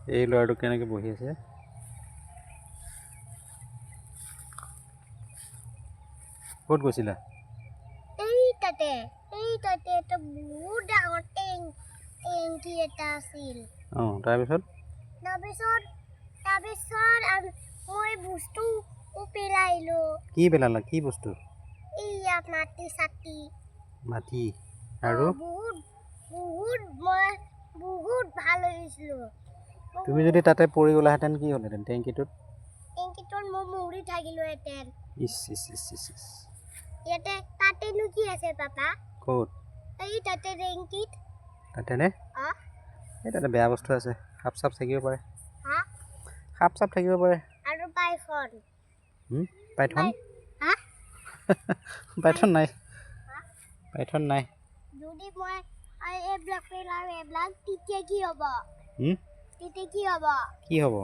এই ল'ৰাটো কেনেকৈ বহি আছে ক'ত গৈছিলা এই তাতে এটা বহুত ডাঙৰ টেংকি এটা আছিল তাৰপিছত মই বস্তু পেলাইলো কি পেলালা কি বস্তু এইয়া মাটি চাটি মাটি আৰু বহুত ভাল হৈছিল তুমি যদি তাতে পৰি গ'লাহেঁতেন কি হ'লহেঁতেন টেংকিটোত মই মৰি থাকিলোহেঁতেন ইচ ইচ ইচ ইচ ইচ ইয়াতে তাতেনো কি আছে পাপা ক'ত এই তাতে টেংকিত তাতেনে এই তাতে বেয়া বস্তু আছে সাপ চাপ থাকিব পাৰে সাপ চাপ থাকিব পাৰে আৰু পাইথন পাইথন পাইথন নাই পাইথন নাই যদি মই এইবিলাক পেলাওঁ তেতিয়া কি হ'ব কি হ'ব